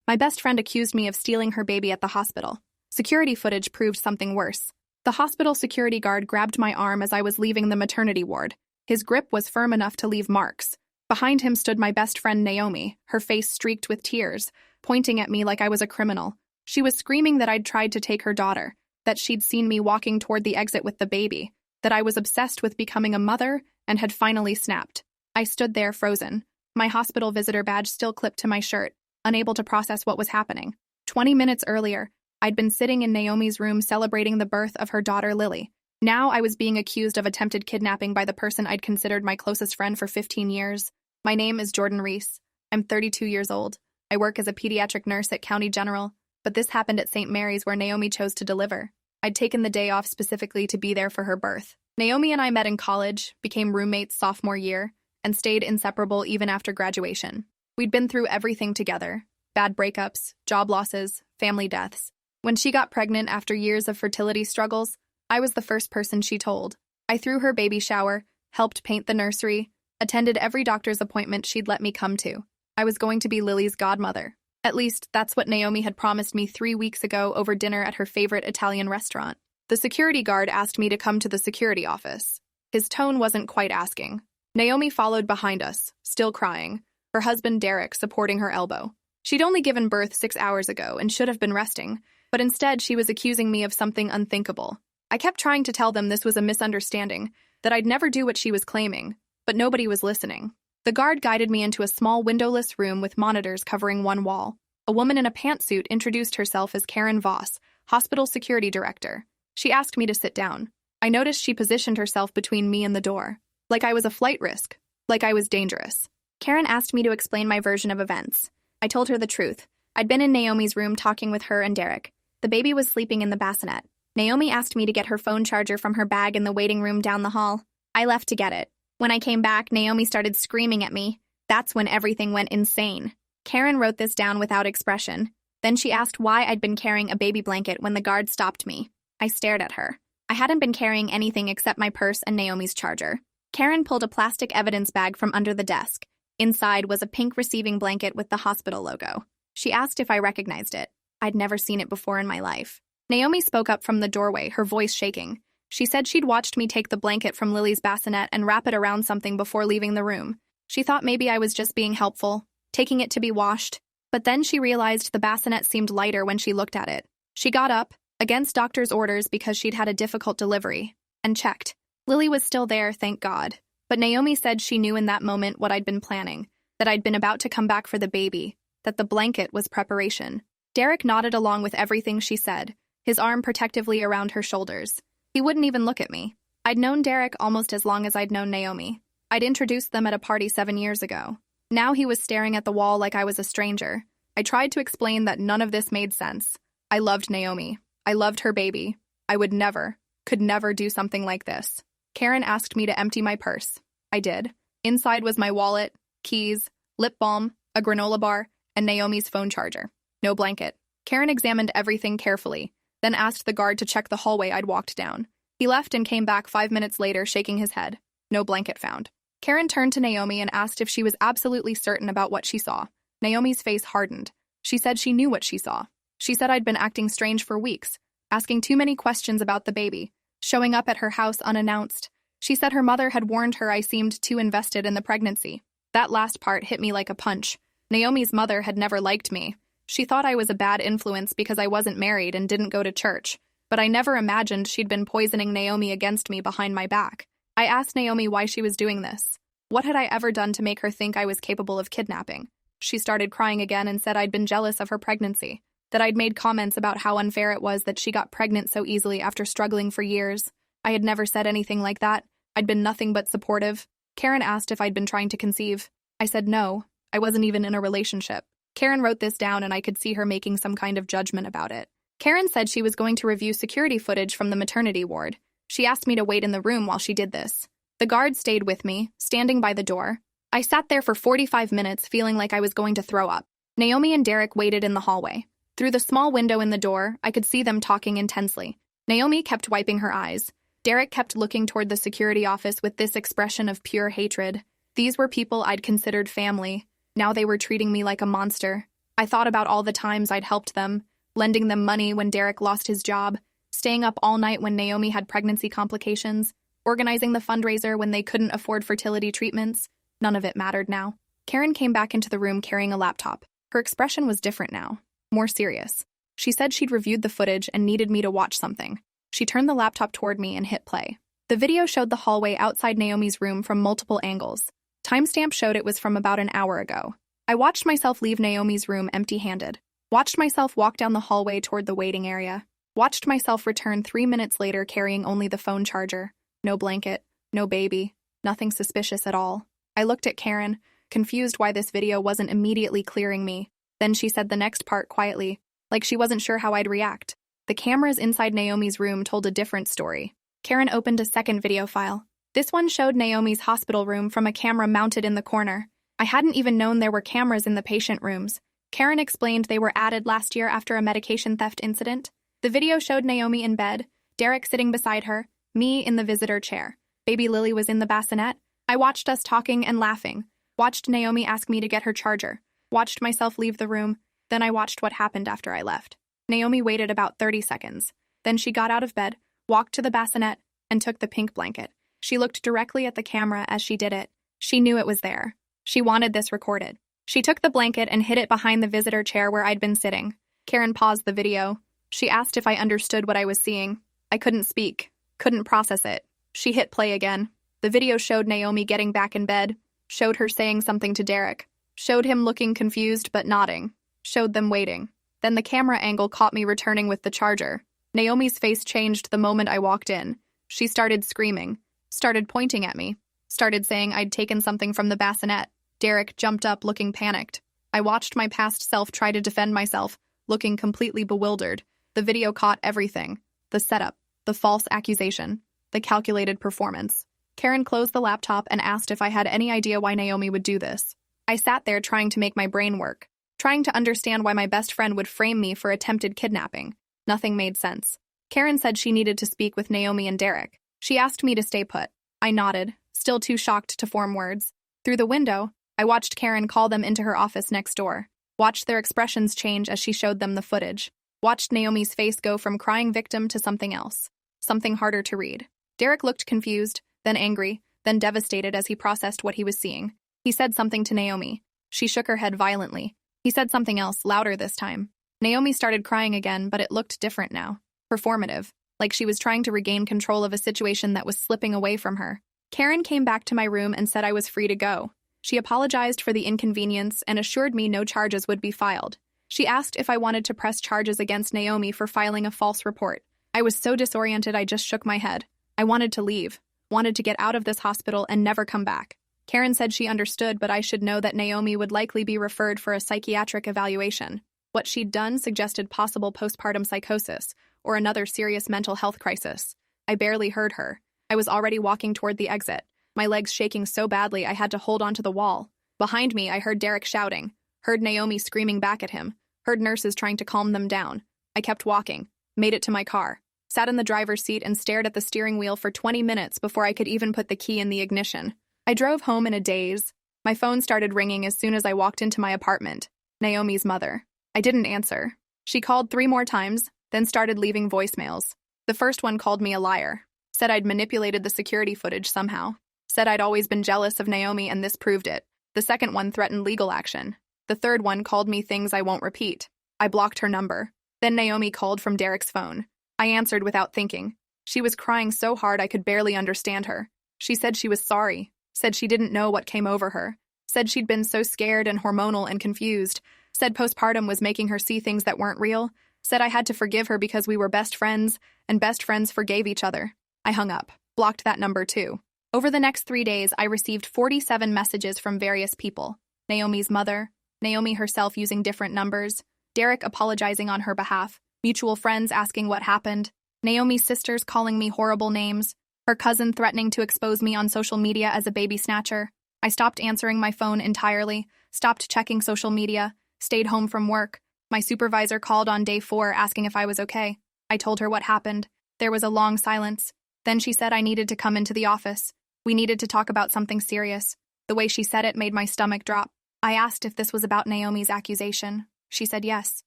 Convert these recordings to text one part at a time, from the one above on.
My best friend accused me of stealing her baby at the hospital. Security footage proved something worse. The hospital security guard grabbed my arm as I was leaving the maternity ward. His grip was firm enough to leave marks. Behind him stood my best friend Naomi, her face streaked with tears, pointing at me like I was a criminal. She was screaming that I'd tried to take her daughter, that she'd seen me walking toward the exit with the baby, that I was obsessed with becoming a mother and had finally snapped. I stood there frozen, my hospital visitor badge still clipped to my shirt, unable to process what was happening. 20 minutes earlier, I'd been sitting in Naomi's room celebrating the birth of her daughter Lily. Now I was being accused of attempted kidnapping by the person I'd considered my closest friend for 15 years. My name is Jordan Reese. I'm 32 years old. I work as a pediatric nurse at County General, but this happened at St. Mary's where Naomi chose to deliver. I'd taken the day off specifically to be there for her birth. Naomi and I met in college, became roommates sophomore year, and stayed inseparable even after graduation. We'd been through everything together: bad breakups, job losses, family deaths. When she got pregnant after years of fertility struggles, I was the first person she told. I threw her baby shower, helped paint the nursery, attended every doctor's appointment she'd let me come to. I was going to be Lily's godmother. At least, that's what Naomi had promised me 3 weeks ago over dinner at her favorite Italian restaurant. The security guard asked me to come to the security office. His tone wasn't quite asking. Naomi followed behind us, still crying, her husband Derek supporting her elbow. She'd only given birth 6 hours ago and should have been resting, but instead she was accusing me of something unthinkable. I kept trying to tell them this was a misunderstanding, that I'd never do what she was claiming, but nobody was listening. The guard guided me into a small windowless room with monitors covering one wall. A woman in a pantsuit introduced herself as Karen Voss, hospital security director. She asked me to sit down. I noticed she positioned herself between me and the door, like I was a flight risk, like I was dangerous. Karen asked me to explain my version of events. I told her the truth. I'd been in Naomi's room talking with her and Derek. The baby was sleeping in the bassinet. Naomi asked me to get her phone charger from her bag in the waiting room down the hall. I left to get it. When I came back, Naomi started screaming at me. That's when everything went insane. Karen wrote this down without expression. Then she asked why I'd been carrying a baby blanket when the guard stopped me. I stared at her. I hadn't been carrying anything except my purse and Naomi's charger. Karen pulled a plastic evidence bag from under the desk. Inside was a pink receiving blanket with the hospital logo. She asked if I recognized it. I'd never seen it before in my life. Naomi spoke up from the doorway, her voice shaking. She said she'd watched me take the blanket from Lily's bassinet and wrap it around something before leaving the room. She thought maybe I was just being helpful, taking it to be washed. But then she realized the bassinet seemed lighter when she looked at it. She got up, against doctor's orders because she'd had a difficult delivery, and checked. Lily was still there, thank God. But Naomi said she knew in that moment what I'd been planning, that I'd been about to come back for the baby, that the blanket was preparation. Derek nodded along with everything she said, his arm protectively around her shoulders. He wouldn't even look at me. I'd known Derek almost as long as I'd known Naomi. I'd introduced them at a party 7 years ago. Now he was staring at the wall like I was a stranger. I tried to explain that none of this made sense. I loved Naomi. I loved her baby. I would never, could never do something like this. Karen asked me to empty my purse. I did. Inside was my wallet, keys, lip balm, a granola bar, and Naomi's phone charger. No blanket. Karen examined everything carefully, then asked the guard to check the hallway I'd walked down. He left and came back 5 minutes later, shaking his head. No blanket found. Karen turned to Naomi and asked if she was absolutely certain about what she saw. Naomi's face hardened. She said she knew what she saw. She said I'd been acting strange for weeks, asking too many questions about the baby, showing up at her house unannounced. She said her mother had warned her I seemed too invested in the pregnancy. That last part hit me like a punch. Naomi's mother had never liked me. She thought I was a bad influence because I wasn't married and didn't go to church, but I never imagined she'd been poisoning Naomi against me behind my back. I asked Naomi why she was doing this. What had I ever done to make her think I was capable of kidnapping? She started crying again and said I'd been jealous of her pregnancy, that I'd made comments about how unfair it was that she got pregnant so easily after struggling for years. I had never said anything like that. I'd been nothing but supportive. Karen asked if I'd been trying to conceive. I said no, I wasn't even in a relationship. Karen wrote this down and I could see her making some kind of judgment about it. Karen said she was going to review security footage from the maternity ward. She asked me to wait in the room while she did this. The guard stayed with me, standing by the door. I sat there for 45 minutes feeling like I was going to throw up. Naomi and Derek waited in the hallway. Through the small window in the door, I could see them talking intensely. Naomi kept wiping her eyes. Derek kept looking toward the security office with this expression of pure hatred. These were people I'd considered family. Now they were treating me like a monster. I thought about all the times I'd helped them, lending them money when Derek lost his job, staying up all night when Naomi had pregnancy complications, organizing the fundraiser when they couldn't afford fertility treatments. None of it mattered now. Karen came back into the room carrying a laptop. Her expression was different now, more serious. She said she'd reviewed the footage and needed me to watch something. She turned the laptop toward me and hit play. The video showed the hallway outside Naomi's room from multiple angles. Timestamp showed it was from about an hour ago. I watched myself leave Naomi's room empty-handed. Watched myself walk down the hallway toward the waiting area. Watched myself return 3 minutes later carrying only the phone charger. No blanket, no baby, nothing suspicious at all. I looked at Karen, confused why this video wasn't immediately clearing me. Then she said the next part quietly, like she wasn't sure how I'd react. The cameras inside Naomi's room told a different story. Karen opened a second video file. This one showed Naomi's hospital room from a camera mounted in the corner. I hadn't even known there were cameras in the patient rooms. Karen explained they were added last year after a medication theft incident. The video showed Naomi in bed, Derek sitting beside her, me in the visitor chair. Baby Lily was in the bassinet. I watched us talking and laughing. Watched Naomi ask me to get her charger. Watched myself leave the room. Then I watched what happened after I left. Naomi waited about 30 seconds. Then she got out of bed, walked to the bassinet, and took the pink blanket. She looked directly at the camera as she did it. She knew it was there. She wanted this recorded. She took the blanket and hid it behind the visitor chair where I'd been sitting. Karen paused the video. She asked if I understood what I was seeing. I couldn't speak. Couldn't process it. She hit play again. The video showed Naomi getting back in bed, showed her saying something to Derek, showed him looking confused but nodding, showed them waiting. Then the camera angle caught me returning with the charger. Naomi's face changed the moment I walked in. She started screaming, started pointing at me, started saying I'd taken something from the bassinet. Derek jumped up looking panicked. I watched my past self try to defend myself, looking completely bewildered. The video caught everything. The setup, the false accusation, the calculated performance. Karen closed the laptop and asked if I had any idea why Naomi would do this. I sat there trying to make my brain work, trying to understand why my best friend would frame me for attempted kidnapping. Nothing made sense. Karen said she needed to speak with Naomi and Derek. She asked me to stay put. I nodded, still too shocked to form words. Through the window, I watched Karen call them into her office next door. Watched their expressions change as she showed them the footage. Watched Naomi's face go from crying victim to something else. Something harder to read. Derek looked confused, then angry, then devastated as he processed what he was seeing. He said something to Naomi. She shook her head violently. He said something else, louder this time. Naomi started crying again, but it looked different now. Performative, like she was trying to regain control of a situation that was slipping away from her. Karen came back to my room and said I was free to go. She apologized for the inconvenience and assured me no charges would be filed. She asked if I wanted to press charges against Naomi for filing a false report. I was so disoriented I just shook my head. I wanted to leave, wanted to get out of this hospital and never come back. Karen said she understood, but I should know that Naomi would likely be referred for a psychiatric evaluation. What she'd done suggested possible postpartum psychosis or another serious mental health crisis. I barely heard her. I was already walking toward the exit, my legs shaking so badly I had to hold onto the wall. Behind me, I heard Derek shouting, heard Naomi screaming back at him, heard nurses trying to calm them down. I kept walking, made it to my car, sat in the driver's seat and stared at the steering wheel for 20 minutes before I could even put the key in the ignition. I drove home in a daze. My phone started ringing as soon as I walked into my apartment. Naomi's mother. I didn't answer. She called 3 more times, then started leaving voicemails. The first one called me a liar, said I'd manipulated the security footage somehow, said I'd always been jealous of Naomi and this proved it. The second one threatened legal action. The third one called me things I won't repeat. I blocked her number. Then Naomi called from Derek's phone. I answered without thinking. She was crying so hard I could barely understand her. She said she was sorry, said she didn't know what came over her, said she'd been so scared and hormonal and confused, said postpartum was making her see things that weren't real, said I had to forgive her because we were best friends, and best friends forgave each other. I hung up, blocked that number too. Over the next 3 days, I received 47 messages from various people. Naomi's mother, Naomi herself using different numbers, Derek apologizing on her behalf, mutual friends asking what happened, Naomi's sisters calling me horrible names, her cousin threatening to expose me on social media as a baby snatcher. I stopped answering my phone entirely, stopped checking social media, stayed home from work. My supervisor called on day 4 asking if I was okay. I told her what happened. There was a long silence. Then she said I needed to come into the office. We needed to talk about something serious. The way she said it made my stomach drop. I asked if this was about Naomi's accusation. She said yes.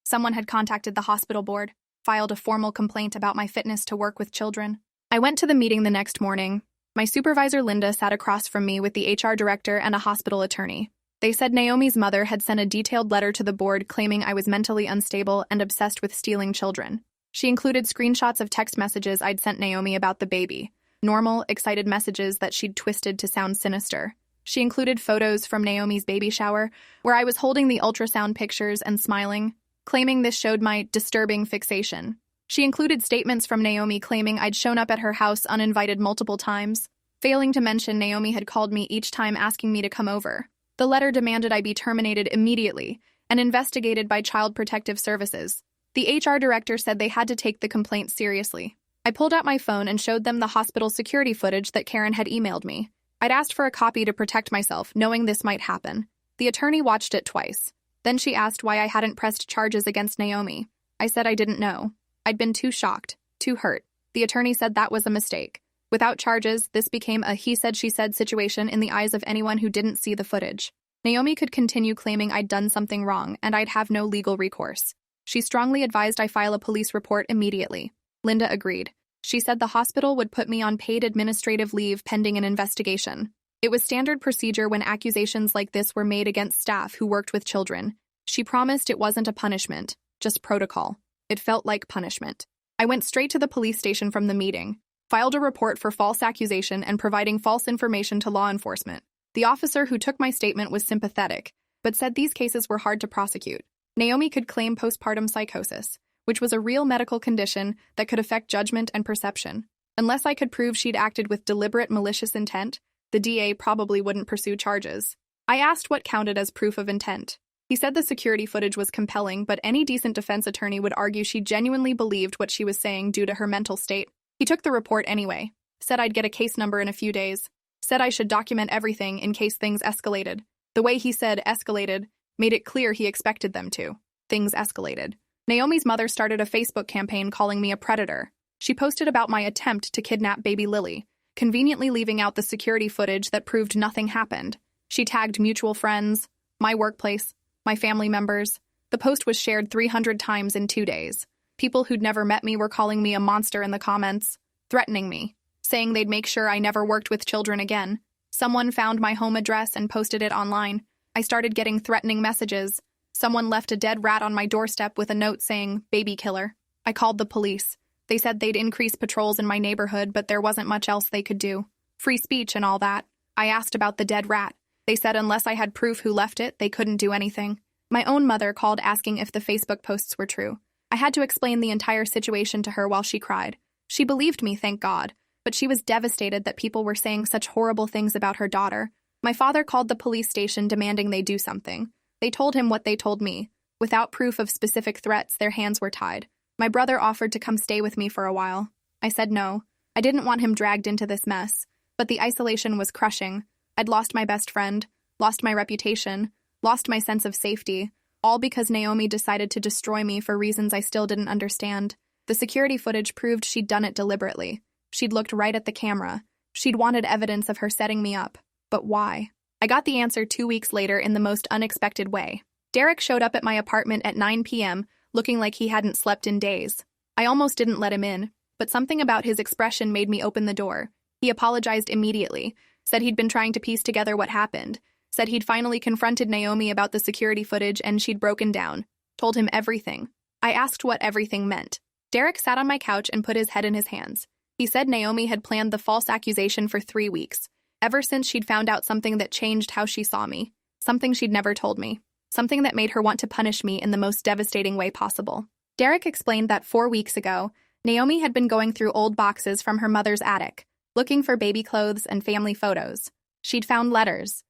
Someone had contacted the hospital board, filed a formal complaint about my fitness to work with children. I went to the meeting the next morning. My supervisor, Linda, sat across from me with the HR director and a hospital attorney. They said Naomi's mother had sent a detailed letter to the board claiming I was mentally unstable and obsessed with stealing children. She included screenshots of text messages I'd sent Naomi about the baby, normal, excited messages that she'd twisted to sound sinister. She included photos from Naomi's baby shower, where I was holding the ultrasound pictures and smiling, claiming this showed my disturbing fixation. She included statements from Naomi claiming I'd shown up at her house uninvited multiple times, failing to mention Naomi had called me each time asking me to come over. The letter demanded I be terminated immediately and investigated by Child Protective Services. The HR director said they had to take the complaint seriously. I pulled out my phone and showed them the hospital security footage that Karen had emailed me. I'd asked for a copy to protect myself, knowing this might happen. The attorney watched it twice. Then she asked why I hadn't pressed charges against Naomi. I said I didn't know. I'd been too shocked, too hurt. The attorney said that was a mistake. Without charges, this became a he-said-she-said situation in the eyes of anyone who didn't see the footage. Naomi could continue claiming I'd done something wrong and I'd have no legal recourse. She strongly advised I file a police report immediately. Linda agreed. She said the hospital would put me on paid administrative leave pending an investigation. It was standard procedure when accusations like this were made against staff who worked with children. She promised it wasn't a punishment, just protocol. It felt like punishment. I went straight to the police station from the meeting, filed a report for false accusation and providing false information to law enforcement. The officer who took my statement was sympathetic, but said these cases were hard to prosecute. Naomi could claim postpartum psychosis, which was a real medical condition that could affect judgment and perception. Unless I could prove she'd acted with deliberate malicious intent, the DA probably wouldn't pursue charges. I asked what counted as proof of intent. He said the security footage was compelling, but any decent defense attorney would argue she genuinely believed what she was saying due to her mental state. He took the report anyway, said I'd get a case number in a few days, said I should document everything in case things escalated. The way he said escalated made it clear he expected them to. Things escalated. Naomi's mother started a Facebook campaign calling me a predator. She posted about my attempt to kidnap baby Lily, conveniently leaving out the security footage that proved nothing happened. She tagged mutual friends, my workplace, my family members. The post was shared 300 times in 2 days. People who'd never met me were calling me a monster in the comments, threatening me, saying they'd make sure I never worked with children again. Someone found my home address and posted it online. I started getting threatening messages. Someone left a dead rat on my doorstep with a note saying, "Baby killer." I called the police. They said they'd increase patrols in my neighborhood, but there wasn't much else they could do. Free speech and all that. I asked about the dead rat. They said unless I had proof who left it, they couldn't do anything. My own mother called asking if the Facebook posts were true. I had to explain the entire situation to her while she cried. She believed me, thank God, but she was devastated that people were saying such horrible things about her daughter. My father called the police station demanding they do something. They told him what they told me. Without proof of specific threats, their hands were tied. My brother offered to come stay with me for a while. I said no. I didn't want him dragged into this mess, but the isolation was crushing. I'd lost my best friend, lost my reputation, lost my sense of safety, all because Naomi decided to destroy me for reasons I still didn't understand. The security footage proved she'd done it deliberately. She'd looked right at the camera. She'd wanted evidence of her setting me up. But why? I got the answer 2 weeks later in the most unexpected way. Derek showed up at my apartment at 9 p.m., looking like he hadn't slept in days. I almost didn't let him in, but something about his expression made me open the door. He apologized immediately, said he'd been trying to piece together what happened, said he'd finally confronted Naomi about the security footage and she'd broken down, told him everything. I asked what everything meant. Derek sat on my couch and put his head in his hands. He said Naomi had planned the false accusation for 3 weeks, ever since she'd found out something that changed how she saw me, something she'd never told me, something that made her want to punish me in the most devastating way possible. Derek explained that 4 weeks ago, Naomi had been going through old boxes from her mother's attic, looking for baby clothes and family photos. She'd found letters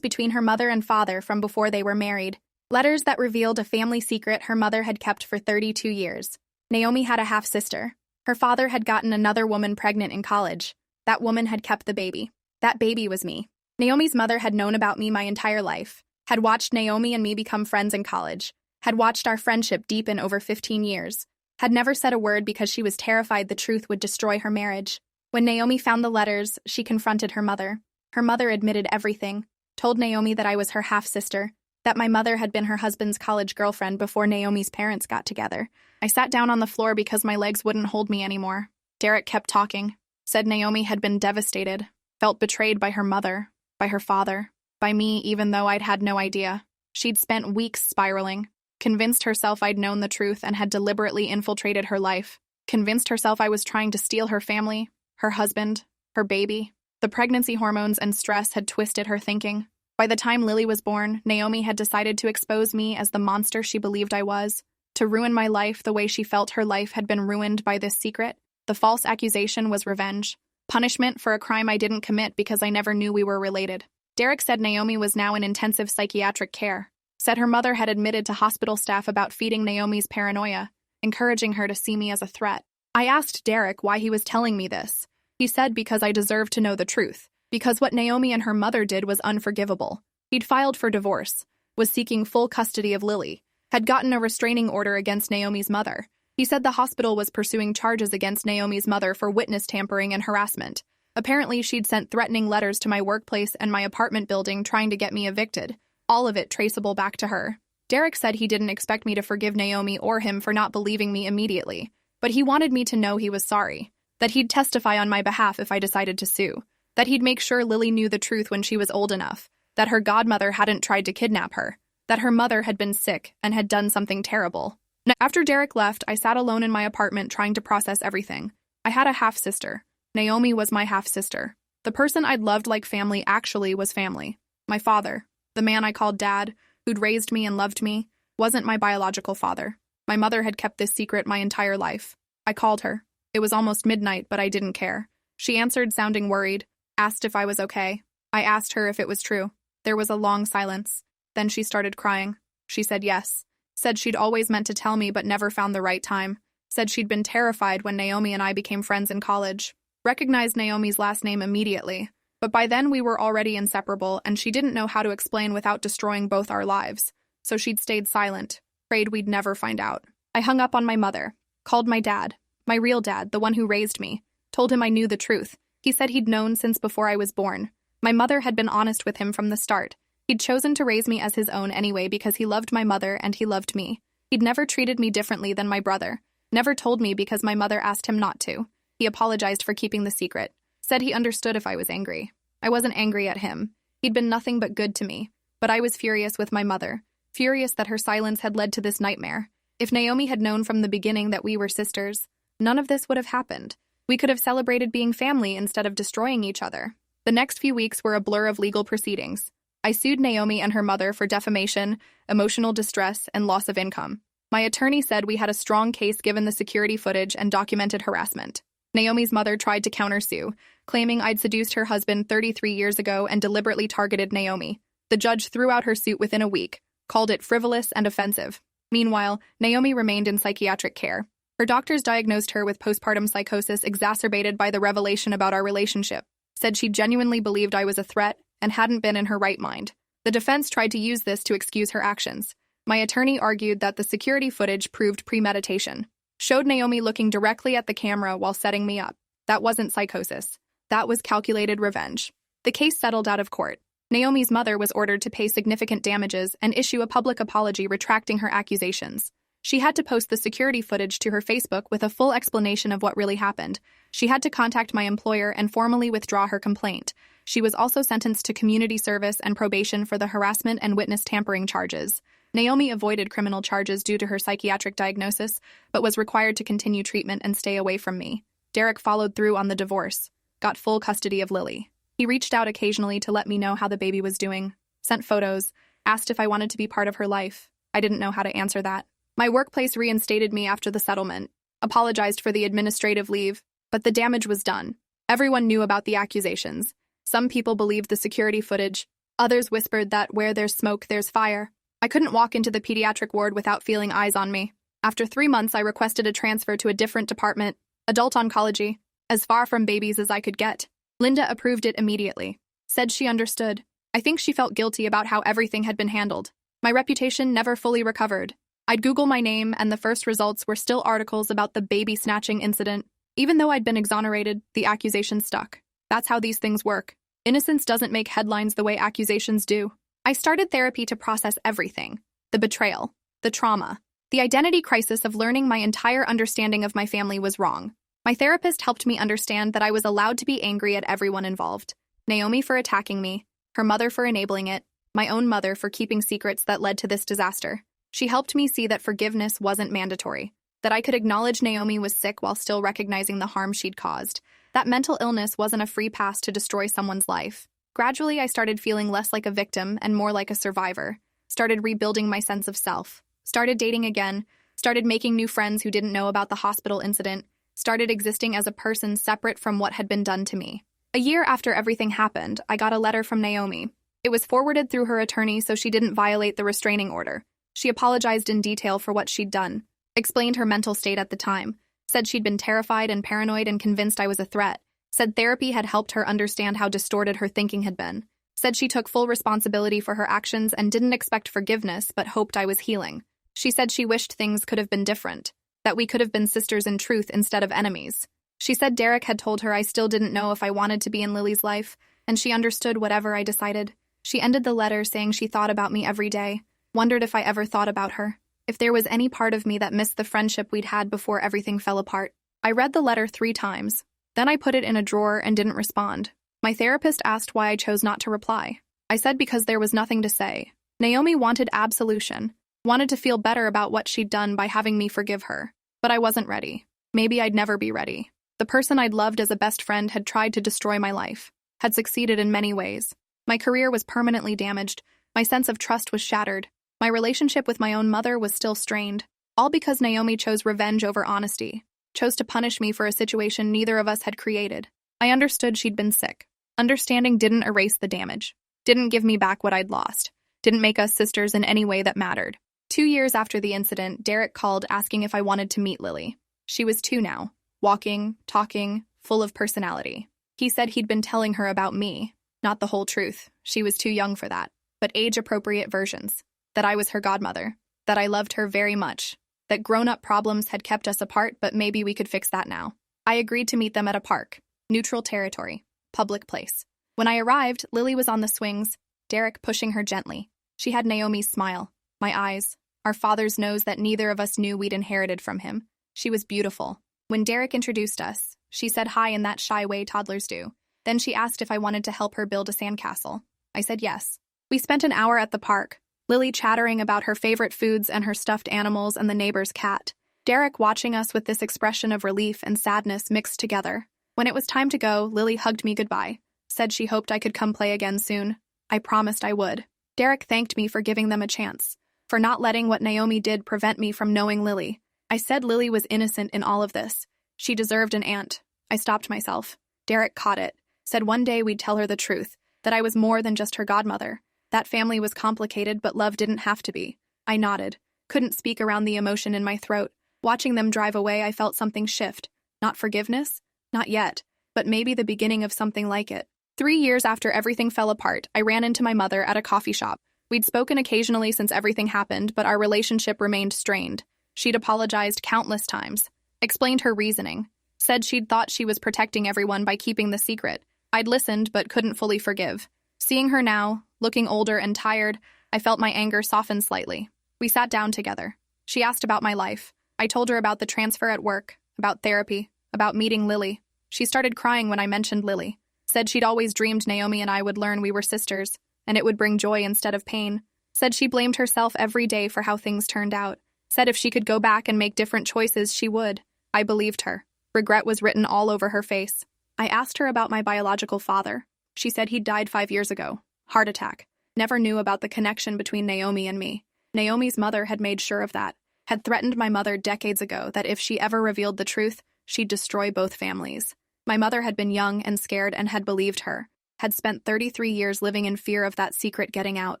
between her mother and father from before they were married, letters that revealed a family secret her mother had kept for 32 years. Naomi had a half-sister. Her father had gotten another woman pregnant in college. That woman had kept the baby. That baby was me. Naomi's mother had known about me my entire life, had watched Naomi and me become friends in college, had watched our friendship deepen over 15 years, had never said a word because she was terrified the truth would destroy her marriage. When Naomi found the letters, she confronted her mother. Her mother admitted everything, told Naomi that I was her half-sister, that my mother had been her husband's college girlfriend before Naomi's parents got together. I sat down on the floor because my legs wouldn't hold me anymore. Derek kept talking, said Naomi had been devastated, felt betrayed by her mother, by her father, by me even though I'd had no idea. She'd spent weeks spiraling, convinced herself I'd known the truth and had deliberately infiltrated her life, convinced herself I was trying to steal her family, her husband, her baby. The pregnancy hormones and stress had twisted her thinking. By the time Lily was born, Naomi had decided to expose me as the monster she believed I was, to ruin my life the way she felt her life had been ruined by this secret. The false accusation was revenge, punishment for a crime I didn't commit because I never knew we were related. Derek said Naomi was now in intensive psychiatric care, said her mother had admitted to hospital staff about feeding Naomi's paranoia, encouraging her to see me as a threat. I asked Derek why he was telling me this. He said because I deserved to know the truth, because what Naomi and her mother did was unforgivable. He'd filed for divorce, was seeking full custody of Lily, had gotten a restraining order against Naomi's mother. He said the hospital was pursuing charges against Naomi's mother for witness tampering and harassment. Apparently, she'd sent threatening letters to my workplace and my apartment building trying to get me evicted, all of it traceable back to her. Derek said he didn't expect me to forgive Naomi or him for not believing me immediately, but he wanted me to know he was sorry, that he'd testify on my behalf if I decided to sue, that he'd make sure Lily knew the truth when she was old enough, that her godmother hadn't tried to kidnap her, that her mother had been sick and had done something terrible. After Derek left, I sat alone in my apartment trying to process everything. I had a half-sister. Naomi was my half-sister. The person I'd loved like family actually was family. My father, the man I called Dad, who'd raised me and loved me, wasn't my biological father. My mother had kept this secret my entire life. I called her. It was almost midnight, but I didn't care. She answered sounding worried, asked if I was okay. I asked her if it was true. There was a long silence. Then she started crying. She said yes. Said she'd always meant to tell me but never found the right time. Said she'd been terrified when Naomi and I became friends in college. Recognized Naomi's last name immediately, but by then we were already inseparable and she didn't know how to explain without destroying both our lives. So she'd stayed silent, prayed we'd never find out. I hung up on my mother, called my dad, my real dad, the one who raised me, told him I knew the truth. He said he'd known since before I was born. My mother had been honest with him from the start. He'd chosen to raise me as his own anyway because he loved my mother and he loved me. He'd never treated me differently than my brother, never told me because my mother asked him not to. He apologized for keeping the secret, said he understood if I was angry. I wasn't angry at him. He'd been nothing but good to me, but I was furious with my mother, furious that her silence had led to this nightmare. If Naomi had known from the beginning that we were sisters, none of this would have happened. We could have celebrated being family instead of destroying each other. The next few weeks were a blur of legal proceedings. I sued Naomi and her mother for defamation, emotional distress, and loss of income. My attorney said we had a strong case given the security footage and documented harassment. Naomi's mother tried to countersue, claiming I'd seduced her husband 33 years ago and deliberately targeted Naomi. The judge threw out her suit within a week, called it frivolous and offensive. Meanwhile, Naomi remained in psychiatric care. Her doctors diagnosed her with postpartum psychosis exacerbated by the revelation about our relationship, said she genuinely believed I was a threat and hadn't been in her right mind. The defense tried to use this to excuse her actions. My attorney argued that the security footage proved premeditation, showed Naomi looking directly at the camera while setting me up. That wasn't psychosis. That was calculated revenge. The case settled out of court. Naomi's mother was ordered to pay significant damages and issue a public apology retracting her accusations. She had to post the security footage to her Facebook with a full explanation of what really happened. She had to contact my employer and formally withdraw her complaint. She was also sentenced to community service and probation for the harassment and witness tampering charges. Naomi avoided criminal charges due to her psychiatric diagnosis, but was required to continue treatment and stay away from me. Derek followed through on the divorce, got full custody of Lily. He reached out occasionally to let me know how the baby was doing, sent photos, asked if I wanted to be part of her life. I didn't know how to answer that. My workplace reinstated me after the settlement, apologized for the administrative leave, but the damage was done. Everyone knew about the accusations. Some people believed the security footage. Others whispered that where there's smoke, there's fire. I couldn't walk into the pediatric ward without feeling eyes on me. After 3 months, I requested a transfer to a different department, adult oncology, as far from babies as I could get. Linda approved it immediately, said she understood. I think she felt guilty about how everything had been handled. My reputation never fully recovered. I'd Google my name, and the first results were still articles about the baby snatching incident. Even though I'd been exonerated, the accusation stuck. That's how these things work. Innocence doesn't make headlines the way accusations do. I started therapy to process everything: the betrayal, the trauma, the identity crisis of learning my entire understanding of my family was wrong. My therapist helped me understand that I was allowed to be angry at everyone involved: Naomi for attacking me, her mother for enabling it, my own mother for keeping secrets that led to this disaster. She helped me see that forgiveness wasn't mandatory, that I could acknowledge Naomi was sick while still recognizing the harm she'd caused, that mental illness wasn't a free pass to destroy someone's life. Gradually, I started feeling less like a victim and more like a survivor, started rebuilding my sense of self, started dating again, started making new friends who didn't know about the hospital incident, started existing as a person separate from what had been done to me. A year after everything happened, I got a letter from Naomi. It was forwarded through her attorney so she didn't violate the restraining order. She apologized in detail for what she'd done, explained her mental state at the time, said she'd been terrified and paranoid and convinced I was a threat, said therapy had helped her understand how distorted her thinking had been, said she took full responsibility for her actions and didn't expect forgiveness but hoped I was healing. She said she wished things could have been different, that we could have been sisters in truth instead of enemies. She said Derek had told her I still didn't know if I wanted to be in Lily's life, and she understood whatever I decided. She ended the letter saying she thought about me every day, wondered if I ever thought about her, if there was any part of me that missed the friendship we'd had before everything fell apart. I read the letter 3 times. Then I put it in a drawer and didn't respond. My therapist asked why I chose not to reply. I said because there was nothing to say. Naomi wanted absolution, wanted to feel better about what she'd done by having me forgive her. But I wasn't ready. Maybe I'd never be ready. The person I'd loved as a best friend had tried to destroy my life, had succeeded in many ways. My career was permanently damaged. My sense of trust was shattered. My relationship with my own mother was still strained. All because Naomi chose revenge over honesty, chose to punish me for a situation neither of us had created. I understood she'd been sick. Understanding didn't erase the damage, didn't give me back what I'd lost, didn't make us sisters in any way that mattered. 2 years after the incident, Derek called asking if I wanted to meet Lily. She was 2 now, walking, talking, full of personality. He said he'd been telling her about me, not the whole truth. She was too young for that, but age-appropriate versions. That I was her godmother, that I loved her very much, that grown-up problems had kept us apart, but maybe we could fix that now. I agreed to meet them at a park, neutral territory, public place. When I arrived, Lily was on the swings, Derek pushing her gently. She had Naomi's smile, my eyes, our father's nose that neither of us knew we'd inherited from him. She was beautiful. When Derek introduced us, she said hi in that shy way toddlers do. Then she asked if I wanted to help her build a sandcastle. I said yes. We spent an hour at the park, Lily chattering about her favorite foods and her stuffed animals and the neighbor's cat. Derek watching us with this expression of relief and sadness mixed together. When it was time to go, Lily hugged me goodbye, said she hoped I could come play again soon. I promised I would. Derek thanked me for giving them a chance, for not letting what Naomi did prevent me from knowing Lily. I said Lily was innocent in all of this. She deserved an aunt. I stopped myself. Derek caught it, said one day we'd tell her the truth, that I was more than just her godmother. That family was complicated, but love didn't have to be. I nodded, couldn't speak around the emotion in my throat. Watching them drive away, I felt something shift. Not forgiveness? Not yet, but maybe the beginning of something like it. 3 years after everything fell apart, I ran into my mother at a coffee shop. We'd spoken occasionally since everything happened, but our relationship remained strained. She'd apologized countless times, explained her reasoning, said she'd thought she was protecting everyone by keeping the secret. I'd listened, but couldn't fully forgive. Seeing her now, looking older and tired, I felt my anger soften slightly. We sat down together. She asked about my life. I told her about the transfer at work, about therapy, about meeting Lily. She started crying when I mentioned Lily. Said she'd always dreamed Naomi and I would learn we were sisters, and it would bring joy instead of pain. Said she blamed herself every day for how things turned out. Said if she could go back and make different choices, she would. I believed her. Regret was written all over her face. I asked her about my biological father. She said he'd died 5 years ago. Heart attack. Never knew about the connection between Naomi and me. Naomi's mother had made sure of that. Had threatened my mother decades ago that if she ever revealed the truth, she'd destroy both families. My mother had been young and scared and had believed her. Had spent 33 years living in fear of that secret getting out.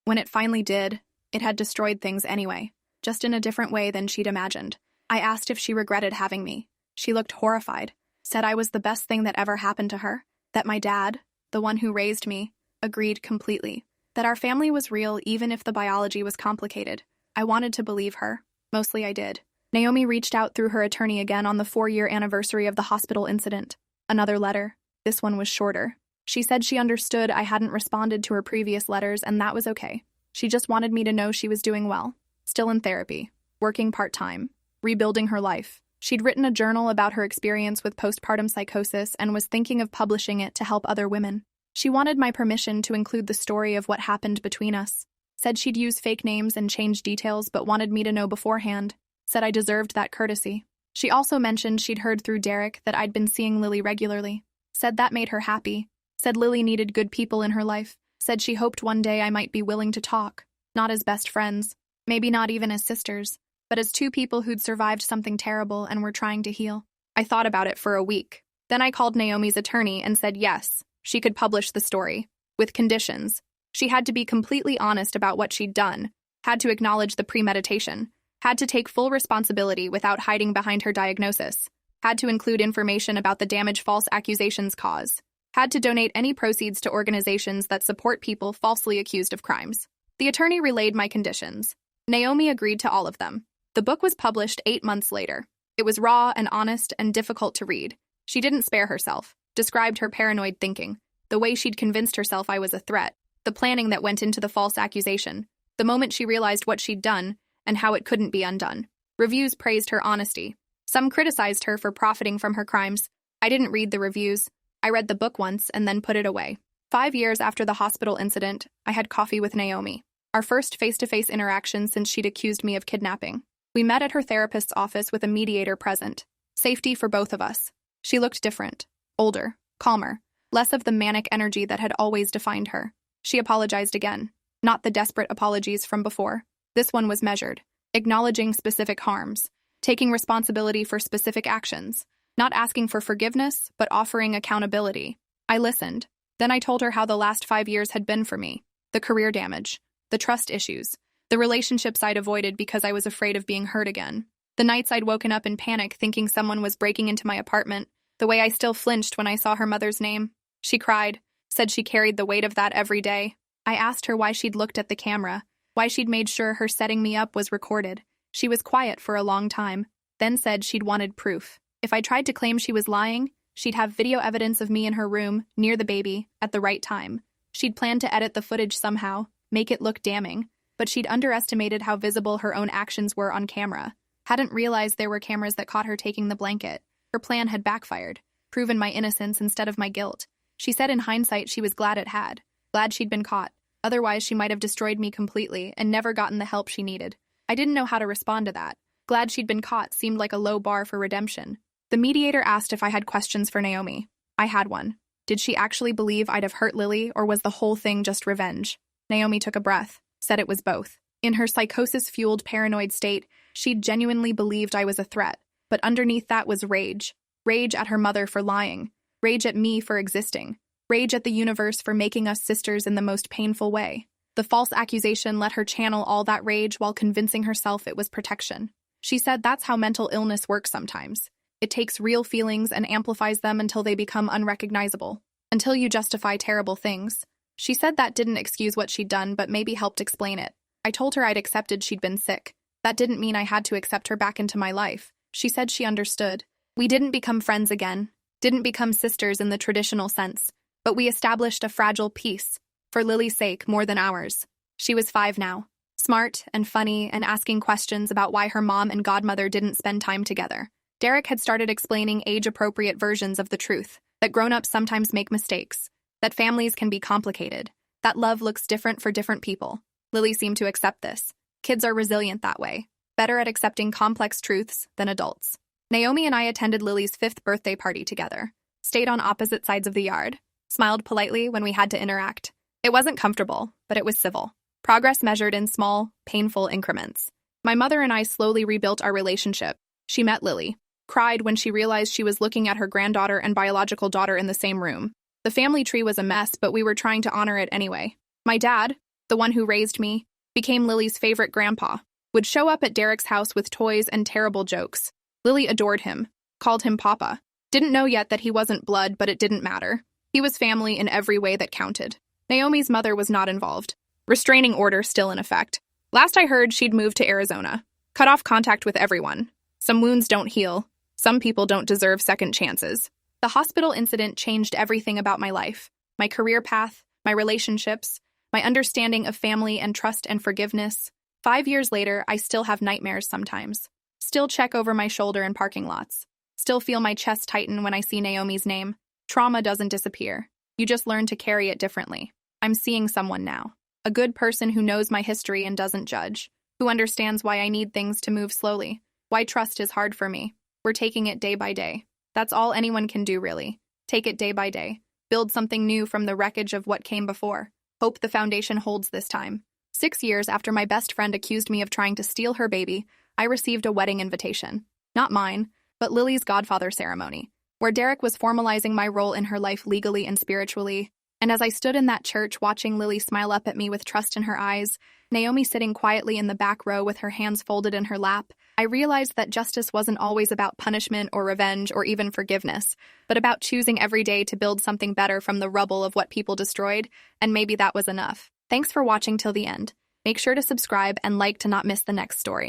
When it finally did, it had destroyed things anyway, just in a different way than she'd imagined. I asked if she regretted having me. She looked horrified, said I was the best thing that ever happened to her, that my dad, the one who raised me, agreed completely, that our family was real even if the biology was complicated. I wanted to believe her. Mostly I did. Naomi reached out through her attorney again on the 4-year anniversary of the hospital incident. Another letter. This one was shorter. She said she understood I hadn't responded to her previous letters, and that was okay. She just wanted me to know she was doing well, still in therapy, working part-time, rebuilding her life. She'd written a journal about her experience with postpartum psychosis and was thinking of publishing it to help other women. She wanted my permission to include the story of what happened between us. Said she'd use fake names and change details, but wanted me to know beforehand. Said I deserved that courtesy. She also mentioned she'd heard through Derek that I'd been seeing Lily regularly. Said that made her happy. Said Lily needed good people in her life. Said she hoped one day I might be willing to talk. Not as best friends. Maybe not even as sisters. But as two people who'd survived something terrible and were trying to heal. I thought about it for a week. Then I called Naomi's attorney and said yes, she could publish the story. With conditions. She had to be completely honest about what she'd done. Had to acknowledge the premeditation. Had to take full responsibility without hiding behind her diagnosis. Had to include information about the damage false accusations cause. Had to donate any proceeds to organizations that support people falsely accused of crimes. The attorney relayed my conditions. Naomi agreed to all of them. The book was published 8 months later. It was raw and honest and difficult to read. She didn't spare herself, described her paranoid thinking, the way she'd convinced herself I was a threat, the planning that went into the false accusation, the moment she realized what she'd done and how it couldn't be undone. Reviews praised her honesty. Some criticized her for profiting from her crimes. I didn't read the reviews. I read the book once and then put it away. 5 years after the hospital incident, I had coffee with Naomi, our first face-to-face interaction since she'd accused me of kidnapping. We met at her therapist's office with a mediator present. Safety for both of us. She looked different, older, calmer, less of the manic energy that had always defined her. She apologized again, not the desperate apologies from before. This one was measured, acknowledging specific harms, taking responsibility for specific actions, not asking for forgiveness, but offering accountability. I listened. Then I told her how the last 5 years had been for me, the career damage, the trust issues, the relationships I'd avoided because I was afraid of being hurt again, the nights I'd woken up in panic thinking someone was breaking into my apartment, the way I still flinched when I saw her mother's name. She cried, said she carried the weight of that every day. I asked her why she'd looked at the camera, why she'd made sure her setting me up was recorded. She was quiet for a long time, then said she'd wanted proof. If I tried to claim she was lying, she'd have video evidence of me in her room, near the baby, at the right time. She'd planned to edit the footage somehow, make it look damning, but she'd underestimated how visible her own actions were on camera. Hadn't realized there were cameras that caught her taking the blanket. Her plan had backfired, proven my innocence instead of my guilt. She said in hindsight she was glad it had, glad she'd been caught. Otherwise, she might have destroyed me completely and never gotten the help she needed. I didn't know how to respond to that. Glad she'd been caught seemed like a low bar for redemption. The mediator asked if I had questions for Naomi. I had one. Did she actually believe I'd have hurt Lily, or was the whole thing just revenge? Naomi took a breath, said it was both. In her psychosis-fueled paranoid state, she'd genuinely believed I was a threat. But underneath that was rage. Rage at her mother for lying. Rage at me for existing. Rage at the universe for making us sisters in the most painful way. The false accusation let her channel all that rage while convincing herself it was protection. She said that's how mental illness works sometimes. It takes real feelings and amplifies them until they become unrecognizable. Until you justify terrible things. She said that didn't excuse what she'd done, but maybe helped explain it. I told her I'd accepted she'd been sick. That didn't mean I had to accept her back into my life. She said she understood. We didn't become friends again. Didn't become sisters in the traditional sense. But we established a fragile peace. For Lily's sake, more than ours. She was 5 now. Smart and funny and asking questions about why her mom and godmother didn't spend time together. Derek had started explaining age-appropriate versions of the truth, that grown-ups sometimes make mistakes, that families can be complicated, that love looks different for different people. Lily seemed to accept this. Kids are resilient that way, better at accepting complex truths than adults. Naomi and I attended Lily's 5th birthday party together, stayed on opposite sides of the yard, smiled politely when we had to interact. It wasn't comfortable, but it was civil. Progress measured in small, painful increments. My mother and I slowly rebuilt our relationship. She met Lily. Cried when she realized she was looking at her granddaughter and biological daughter in the same room. The family tree was a mess, but we were trying to honor it anyway. My dad, the one who raised me, became Lily's favorite grandpa, would show up at Derek's house with toys and terrible jokes. Lily adored him, called him Papa. Didn't know yet that he wasn't blood, but it didn't matter. He was family in every way that counted. Naomi's mother was not involved. Restraining order still in effect. Last I heard, she'd moved to Arizona. Cut off contact with everyone. Some wounds don't heal. Some people don't deserve second chances. The hospital incident changed everything about my life. my career path, my relationships, my understanding of family and trust and forgiveness. 5 years later, I still have nightmares sometimes. Still check over my shoulder in parking lots. Still feel my chest tighten when I see Naomi's name. Trauma doesn't disappear. You just learn to carry it differently. I'm seeing someone now. A good person who knows my history and doesn't judge. Who understands why I need things to move slowly. Why trust is hard for me. We're taking it day by day. That's all anyone can do, really. Take it day by day. Build something new from the wreckage of what came before. Hope the foundation holds this time. 6 years after my best friend accused me of trying to steal her baby, I received a wedding invitation. Not mine, but Lily's godfather ceremony, where Derek was formalizing my role in her life legally and spiritually. And as I stood in that church watching Lily smile up at me with trust in her eyes, Naomi sitting quietly in the back row with her hands folded in her lap, I realized that justice wasn't always about punishment or revenge or even forgiveness, but about choosing every day to build something better from the rubble of what people destroyed, and maybe that was enough. Thanks for watching till the end. Make sure to subscribe and like to not miss the next story.